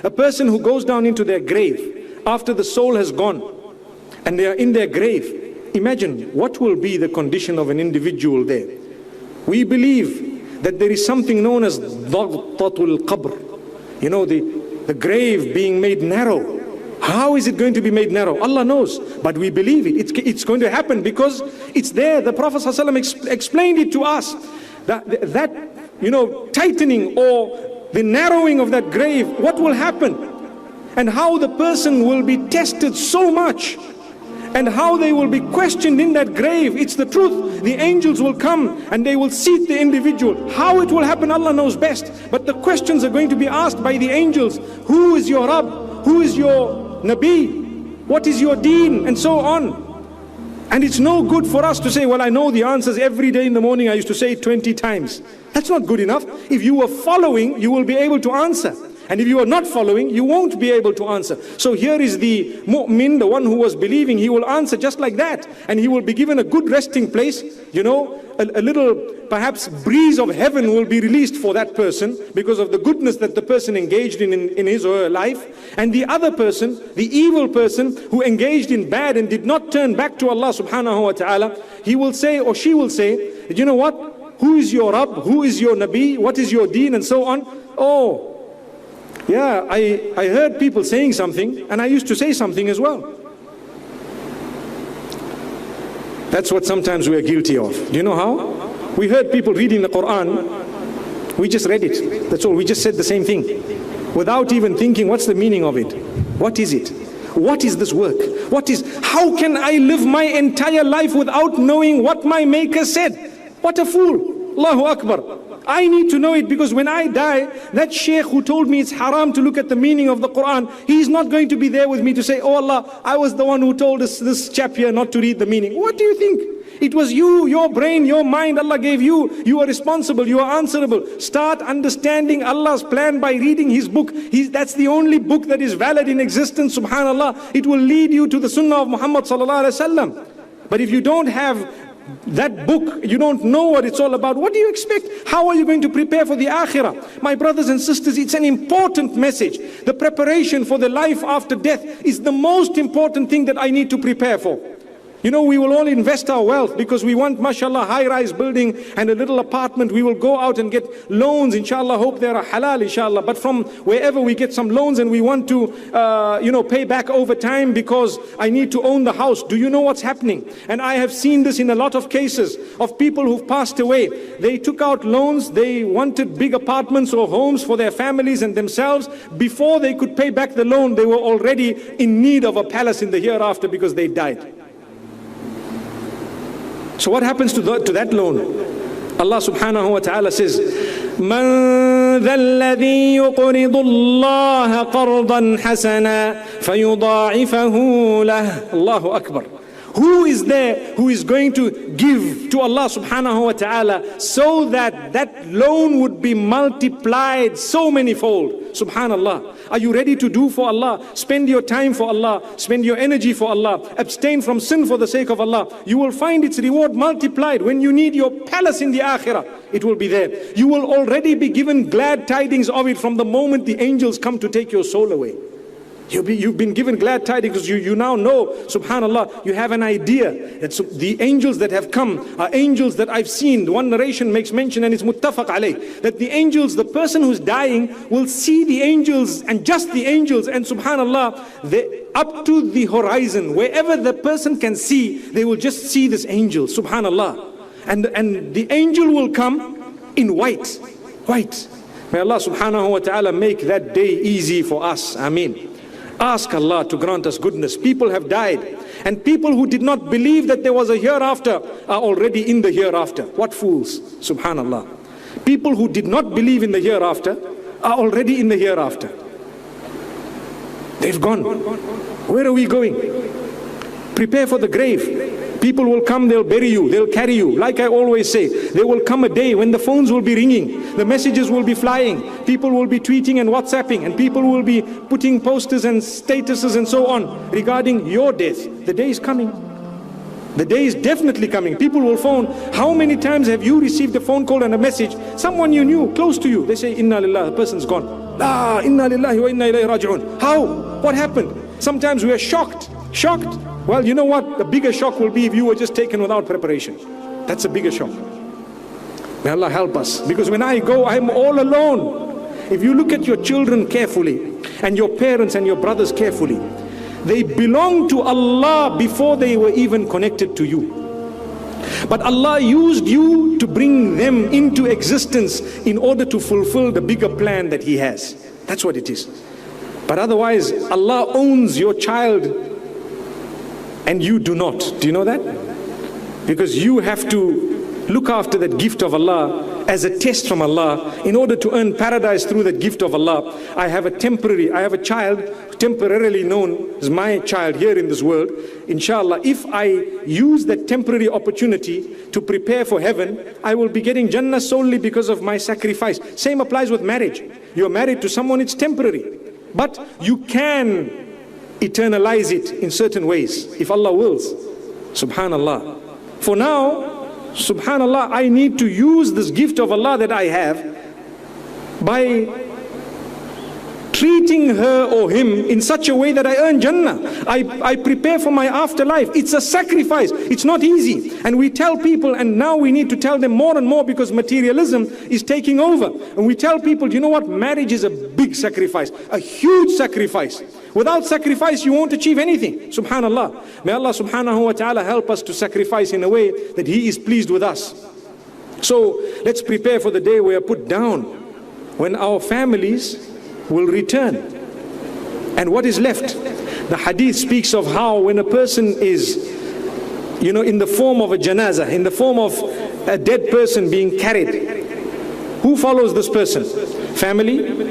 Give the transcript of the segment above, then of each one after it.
A person who goes down into their grave after the soul has gone and they are in their grave, imagine what will be the condition of an individual there. We believe that there is something known as Dhagtatul Qabr. You know, the grave being made narrow. How is it going to be made narrow? Allah knows, but we believe it. It's going to happen because it's there. The Prophet ﷺ explained it to us. That tightening or the narrowing of that grave, what will happen? And how the person will be tested so much. And how they will be questioned in that grave. It's the truth. The angels will come and they will seat the individual. How it will happen, Allah knows best. But the questions are going to be asked by the angels. Who is your Rabb? Who is your Nabi? What is your deen? And so on. And it's no good for us to say, well, I know the answers every day in the morning. I used to say it 20 times. That's not good enough. If you were following, you will be able to answer. And if you are not following, you won't be able to answer. So here is the mu'min, the one who was believing. He will answer just like that. And he will be given a good resting place. You know, a little perhaps breeze of heaven will be released for that person because of the goodness that the person engaged in his or her life. And the other person, the evil person who engaged in bad and did not turn back to Allah subhanahu wa ta'ala, he will say or she will say, you know what? Who is your Rabb? Who is your Nabi? What is your deen? And so on. Oh, yeah, I heard people saying something and I used to say something as well. That's what sometimes we are guilty of. Do you know how? We heard people reading the Quran. We just read it. That's all. We just said the same thing without even thinking what's the meaning of it. What is it? What is this work? How can I live my entire life without knowing what my Maker said? What a fool. Allahu Akbar. I need to know it because when I die, that sheikh who told me it's haram to look at the meaning of the Quran, he's not going to be there with me to say, oh Allah, I was the one who told us this chap here not to read the meaning. What do you think? It was you, your brain, your mind, Allah gave you. You are responsible, you are answerable. Start understanding Allah's plan by reading His book. That's the only book that is valid in existence, subhanallah. It will lead you to the sunnah of Muhammad sallallahu alaihi wasallam. But if you don't have that book, you don't know what it's all about, what do you expect? How are you going to prepare for the akhirah? My brothers and sisters, it's an important message. The preparation for the life after death is the most important thing that I need to prepare for. You know, we will all invest our wealth because we want, mashallah, high-rise building and a little apartment. We will go out and get loans, inshallah, hope they are halal, inshallah. But from wherever we get some loans and we want to, pay back over time because I need to own the house. Do you know what's happening? And I have seen this in a lot of cases of people who've passed away. They took out loans, they wanted big apartments or homes for their families and themselves. Before they could pay back the loan, they were already in need of a palace in the hereafter because they died. So what happens to that loan? Allah subhanahu wa ta'ala says, مَنْ ذَا الَّذِي يُقْرِضُ اللَّهَ قَرْضًا حَسَنًا فَيُضَاعِفَهُ لَهُ. Allahu Akbar. Who is there who is going to give to Allah subhanahu wa ta'ala so that that loan would be multiplied so many-fold? Subhanallah. Are you ready to do for Allah? Spend your time for Allah. Spend your energy for Allah. Abstain from sin for the sake of Allah. You will find its reward multiplied. When you need your palace in the akhirah, it will be there. You will already be given glad tidings of it from the moment the angels come to take your soul away. You've been given glad tidings because you now know, subhanallah, you have an idea that the angels that have come are angels that I've seen. One narration makes mention, and it's muttafaq alayh, that the angels, the person who's dying will see the angels and just the angels, and subhanallah, up to the horizon, wherever the person can see, they will just see this angel, subhanallah. And the angel will come in white. May Allah subhanahu wa ta'ala make that day easy for us. Ameen. Ask Allah to grant us goodness. People have died, and people who did not believe that there was a hereafter are already in the hereafter. What fools, subhanallah. People who did not believe in the hereafter are already in the hereafter. They've gone. Where are we going? Prepare for the grave. People will come, they'll bury you, they'll carry you. Like I always say, there will come a day when the phones will be ringing, the messages will be flying, people will be tweeting and WhatsApping, and people will be putting posters and statuses and so on regarding your death. The day is coming. The day is definitely coming. People will phone. How many times have you received a phone call and a message? Someone you knew, close to you. They say, Inna lillahi, the person's gone. La, Inna lillahi wa inna ilayhi raji'un. How? What happened? Sometimes we are shocked. Shocked. Well, you know what? The bigger shock will be if you were just taken without preparation. That's a bigger shock. May Allah help us. Because when I go, I'm all alone. If you look at your children carefully, and your parents and your brothers carefully, they belong to Allah before they were even connected to you. But Allah used you to bring them into existence in order to fulfill the bigger plan that He has. That's what it is. But otherwise, Allah owns your child and you do not. Do you know that? Because you have to look after that gift of Allah as a test from Allah in order to earn paradise through that gift of Allah. I have a child temporarily known as my child here in this world. Inshallah, if I use that temporary opportunity to prepare for heaven, I will be getting Jannah solely because of my sacrifice. Same applies with marriage. You're married to someone, it's temporary. But you can eternalize it in certain ways, if Allah wills. Subhanallah. For now, subhanallah, I need to use this gift of Allah that I have by treating her or him in such a way that I earn Jannah. I prepare for my afterlife. It's a sacrifice. It's not easy. And we tell people, and now we need to tell them more and more because materialism is taking over. And we tell people, you know what? Marriage is a big sacrifice, a huge sacrifice. Without sacrifice, you won't achieve anything. Subhanallah. May Allah subhanahu wa ta'ala help us to sacrifice in a way that He is pleased with us. So let's prepare for the day we are put down, when our families will return. And what is left? The hadith speaks of how when a person is, in the form of a janazah, in the form of a dead person being carried, who follows this person? Family,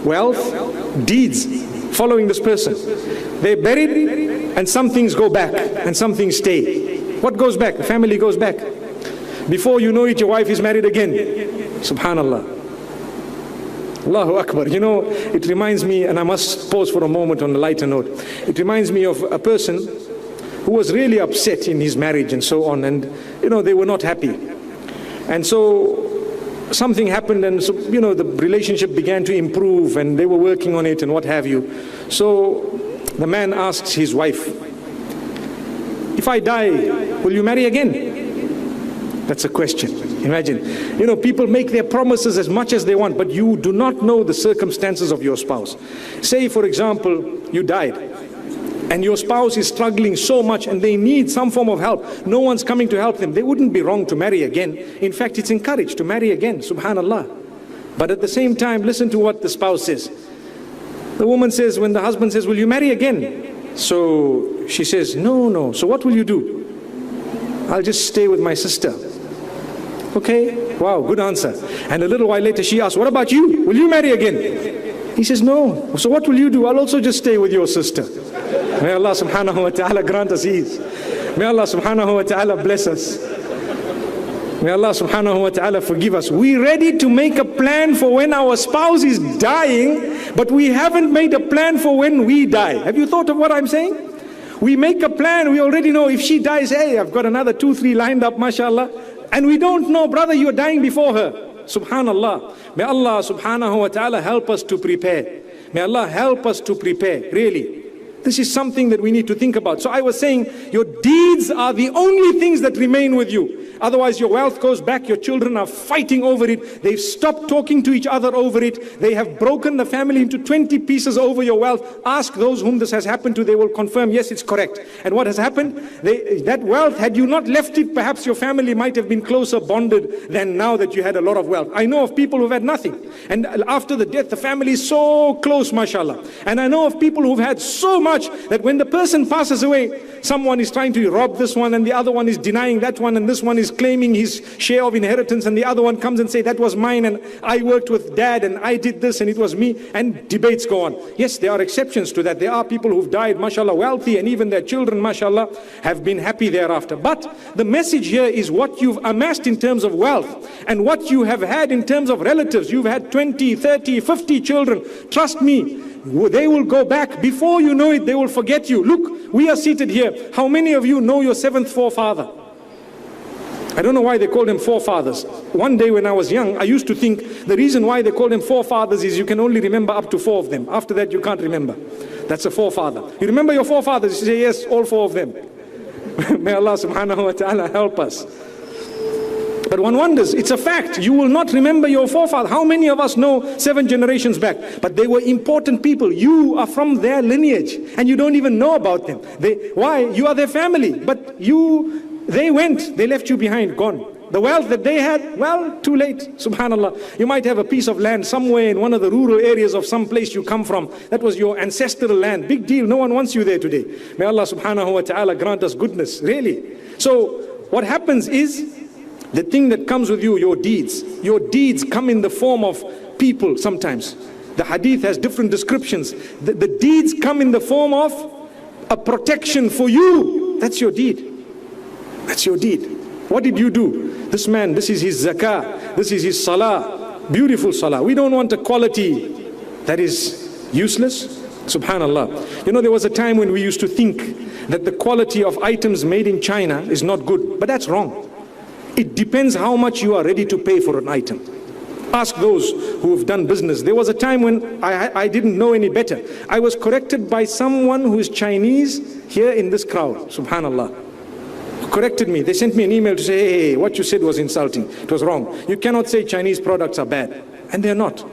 wealth, deeds following this person. They're buried and some things go back and some things stay. What goes back? The family goes back. Before you know it, your wife is married again. Subhanallah. Allahu Akbar. It reminds me, and I must pause for a moment on a lighter note. It reminds me of a person who was really upset in his marriage and so on, and they were not happy. And so something happened, and so the relationship began to improve, and they were working on it and what have you. So the man asks his wife, if I die, will you marry again? That's a question. Imagine, people make their promises as much as they want, but you do not know the circumstances of your spouse. Say, for example, you died and your spouse is struggling so much and they need some form of help. No one's coming to help them. They wouldn't be wrong to marry again. In fact, it's encouraged to marry again. Subhanallah. But at the same time, listen to what the spouse says. The woman says, when the husband says, will you marry again? So she says, no. So what will you do? I'll just stay with my sister. Okay, wow, good answer. And a little while later she asks, what about you? Will you marry again? He says, no. So what will you do? I'll also just stay with your sister. May Allah subhanahu wa ta'ala grant us ease. May Allah subhanahu wa ta'ala bless us. May Allah subhanahu wa ta'ala forgive us. We're ready to make a plan for when our spouse is dying, but we haven't made a plan for when we die. Have you thought of what I'm saying? We make a plan, we already know if she dies, hey, I've got another 2-3 lined up, mashallah. And we don't know, brother, you're dying before her. Subhanallah. May Allah subhanahu wa ta'ala help us to prepare. May Allah help us to prepare, really. This is something that we need to think about. So I was saying, your deeds are the only things that remain with you. Otherwise your wealth goes back, your children are fighting over it, they've stopped talking to each other over it, they have broken the family into 20 pieces over your wealth. Ask those whom this has happened to, they will confirm, yes, it's correct. And what has happened? That wealth, had you not left it, perhaps your family might have been closer bonded than now that you had a lot of wealth. I know of people who've had nothing, and after the death, the family is so close, mashallah. And I know of people who've had so much that when the person passes away, someone is trying to rob this one, and the other one is denying that one, and this one is claiming his share of inheritance, and the other one comes and say that was mine, and I worked with dad and I did this and it was me, and debates go on. Yes, there are exceptions to that. There are people who've died, mashallah, wealthy, and even their children, mashallah, have been happy thereafter. But the message here is what you've amassed in terms of wealth and what you have had in terms of relatives. You've had 20, 30, 50 children. Trust me, they will go back. Before you know it, they will forget you. Look, we are seated here. How many of you know your seventh forefather? I don't know why they call them forefathers. One day when I was young, I used to think the reason why they call them forefathers is you can only remember up to 4 of them. After that, you can't remember. That's a forefather. You remember your forefathers? You say, yes, all 4 of them. May Allah subhanahu wa ta'ala help us. But one wonders, it's a fact. You will not remember your forefather. How many of us know 7 generations back? But they were important people. You are from their lineage and you don't even know about them. Why? You are their family. But they went, they left you behind, gone. The wealth that they had, well, too late, subhanallah. You might have a piece of land somewhere in one of the rural areas of some place you come from. That was your ancestral land. Big deal, no one wants you there today. May Allah subhanahu wa ta'ala grant us goodness, really. So what happens is, the thing that comes with you, your deeds come in the form of people sometimes. The hadith has different descriptions. The deeds come in the form of a protection for you. That's your deed. That's your deed. What did you do? This man, this is his zakah, this is his salah, beautiful salah. We don't want a quality that is useless. Subhanallah. You know, there was a time when we used to think that the quality of items made in China is not good, but that's wrong. It depends how much you are ready to pay for an item. Ask those who have done business. There was a time when I didn't know any better. I was corrected by someone who is Chinese here in this crowd. Subhanallah. Corrected me. They sent me an email to say, hey, what you said was insulting. It was wrong. You cannot say Chinese products are bad. And they're not.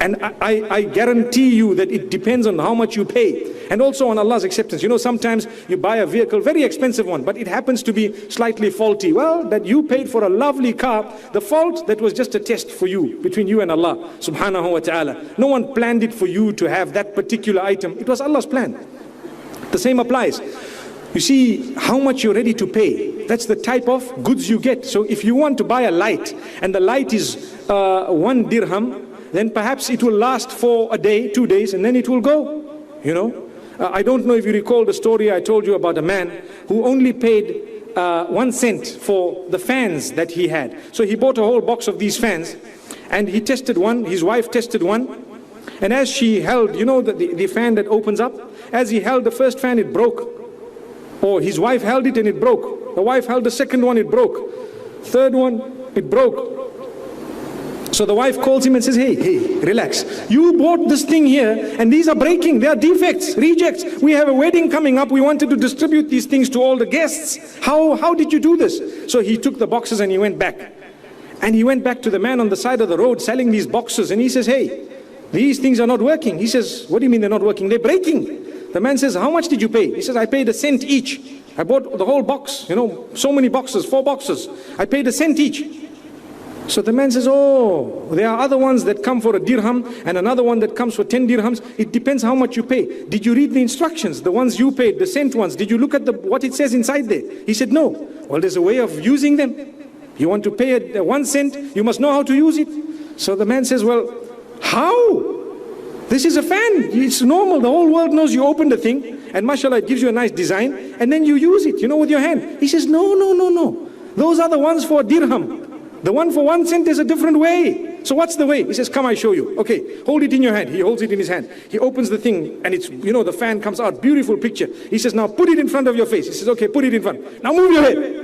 And I guarantee you that it depends on how much you pay. And also on Allah's acceptance. You know, sometimes you buy a vehicle, very expensive one, but it happens to be slightly faulty. Well, that you paid for a lovely car. The fault, that was just a test for you, between you and Allah, subhanahu wa ta'ala. No one planned it for you to have that particular item. It was Allah's plan. The same applies. You see how much you're ready to pay. That's the type of goods you get. So if you want to buy a light, and the light is 1 dirham, then perhaps it will last for a day, 2 days, and then it will go. You know, I don't know if you recall the story I told you about a man who only paid 1 cent for the fans that he had. So he bought a whole box of these fans, and he tested one, his wife tested one, and as she held, you know, the fan that opens up, as he held the first fan, it broke. Or his wife held it and it broke. The wife held the second one, it broke. Third one, it broke. So the wife calls him and says, hey, relax. You bought this thing here and these are breaking. They are defects, rejects. We have a wedding coming up. We wanted to distribute these things to all the guests. How did you do this? So he took the boxes and he went back. And he went back to the man on the side of the road selling these boxes. And he says, hey, these things are not working. He says, what do you mean they're not working? They're breaking. The man says, how much did you pay? He says, I paid 1 cent each. I bought the whole box, you know, so many boxes, 4 boxes. I paid 1 cent each. So the man says, oh, there are other ones that come for 1 dirham and another one that comes for 10 dirhams. It depends how much you pay. Did you read the instructions? The ones you paid, the cent ones. Did you look at what it says inside there? He said, no. Well, there's a way of using them. You want to pay 1 cent, you must know how to use it. So the man says, well, how? This is a fan. It's normal. The whole world knows you open the thing and mashallah, it gives you a nice design and then you use it, you know, with your hand. He says, no. Those are the ones for 1 dirham. The one for 1 cent is a different way. So what's the way? He says, come, I show you. Okay, hold it in your hand. He holds it in his hand. He opens the thing and it's, you know, the fan comes out. Beautiful picture. He says, now put it in front of your face. He says, okay, put it in front. Now move your head.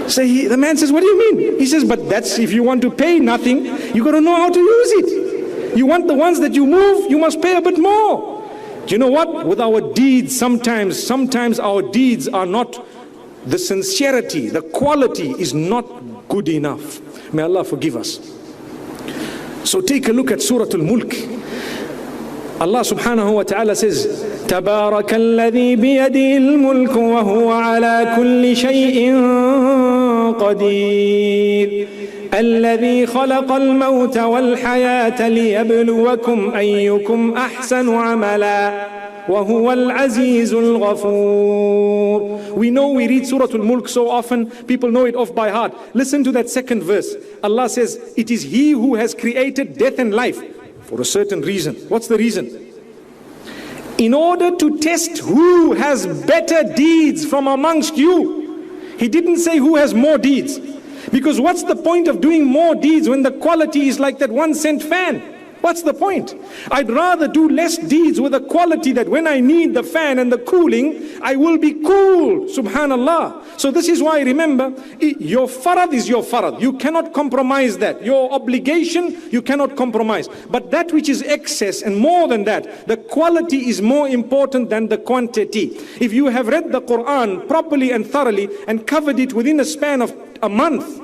So the man says, what do you mean? He says, but that's if you want to pay nothing, you got to know how to use it. You want the ones that you move, you must pay a bit more. Do you know what? With our deeds, sometimes our deeds are not, the sincerity, the quality is not good enough. May Allah forgive us. So take a look at Surah Al-Mulk. Allah subhanahu wa ta'ala says, تبارك الذي بيده الملك وهو على كل شيء قدير الذي خلق الموت والحياة ليبلوكم أيكم أحسن عملا وهو العزيز الغفور. We know we read Surah Al-Mulk so often, people know it off by heart. Listen to that second verse. Allah says, it is He who has created death and life for a certain reason. What's the reason? In order to test who has better deeds from amongst you. He didn't say who has more deeds. Because what's the point of doing more deeds when the quality is like that 1 cent fan? What's the point? I'd rather do less deeds with a quality that when I need the fan and the cooling, I will be cool. Subhanallah. So this is why, remember, your farad is your farad. You cannot compromise that. Your obligation, you cannot compromise. But that which is excess and more than that, the quality is more important than the quantity. If you have read the Quran properly and thoroughly and covered it within a span of a month,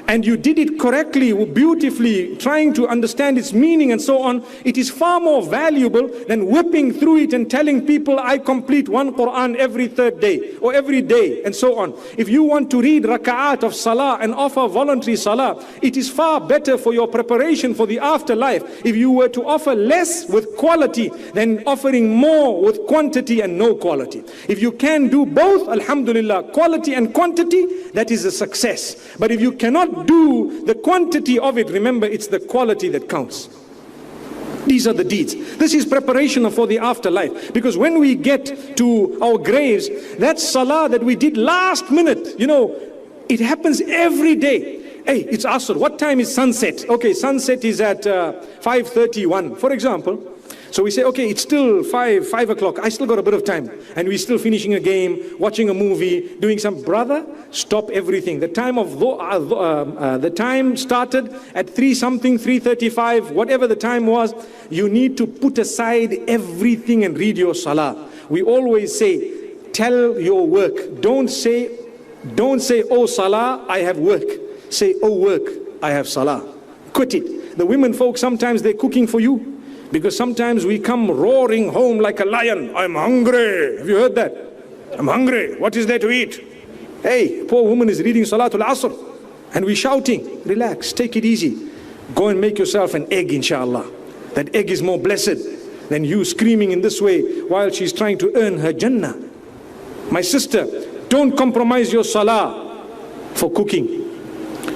and you did it correctly, beautifully, trying to understand its meaning and so on, it is far more valuable than whipping through it and telling people, I complete one Quran every third day or every day and so on. If you want to read raka'at of salah and offer voluntary salah, it is far better for your preparation for the afterlife if you were to offer less with quality than offering more with quantity and no quality. If you can do both, alhamdulillah, quality and quantity, that is a success. But if you cannot do the quantity of it, remember, it's the quality that counts. These are the deeds. This is preparation for the afterlife. Because when we get to our graves, that salah that we did last minute, it happens every day. Hey, it's Asr. What time is sunset? Okay, sunset is at 5:31, for example. So we say, okay, it's still 5 o'clock. I still got a bit of time. And we're still finishing a game, watching a movie, doing some. Brother, stop everything. The time started at 3:35, whatever the time was. You need to put aside everything and read your salah. We always say, tell your work. Don't say, oh salah, I have work. Say, oh work, I have salah. Quit it. The women folk, sometimes they're cooking for you. Because sometimes we come roaring home like a lion. I'm hungry. Have you heard that? I'm hungry. What is there to eat? Hey, poor woman is reading Salatul Asr. And we're shouting. Relax, take it easy. Go and make yourself an egg, inshallah. That egg is more blessed than you screaming in this way while she's trying to earn her Jannah. My sister, don't compromise your salah for cooking.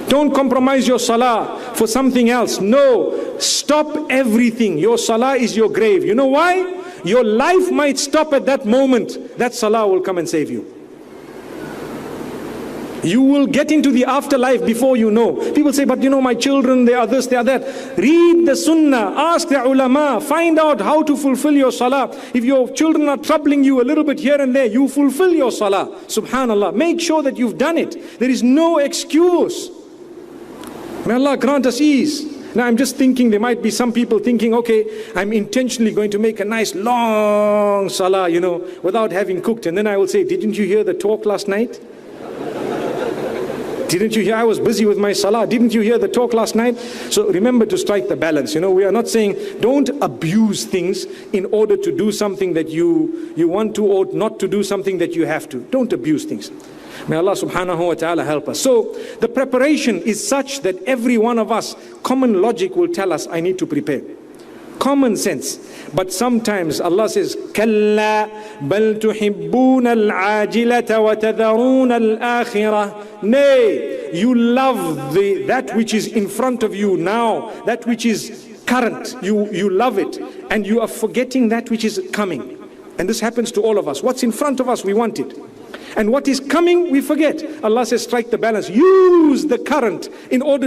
Don't compromise your salah for something else. No, stop everything. Your salah is your grave. You know why? Your life might stop at that moment. That salah will come and save you. You will get into the afterlife before you know. People say, but my children, they are this, they are that. Read the sunnah, ask the ulama, find out how to fulfill your salah. If your children are troubling you a little bit here and there, you fulfill your salah. Subhanallah. Make sure that you've done it. There is no excuse. May Allah grant us ease. Now I'm just thinking, there might be some people thinking, okay, I'm intentionally going to make a nice long salah, without having cooked. And then I will say, didn't you hear the talk last night? Didn't you hear? I was busy with my salah. Didn't you hear the talk last night? So remember to strike the balance. We are not saying don't abuse things in order to do something that you want to, or not to do something that you have to. Don't abuse things. May Allah subhanahu wa ta'ala help us. So the preparation is such that every one of us, common logic will tell us, I need to prepare. Common sense. But sometimes Allah says, كَلَّا بَلْ تُحِبُّونَ الْعَاجِلَةَ وَتَذَرُونَ الْآخِرَةَ. Nay, you love that which is in front of you now, that which is current. You love it, and you are forgetting that which is coming. And this happens to all of us. What's in front of us, we want it. And what is coming, we forget. Allah says, strike the balance. Use the current in order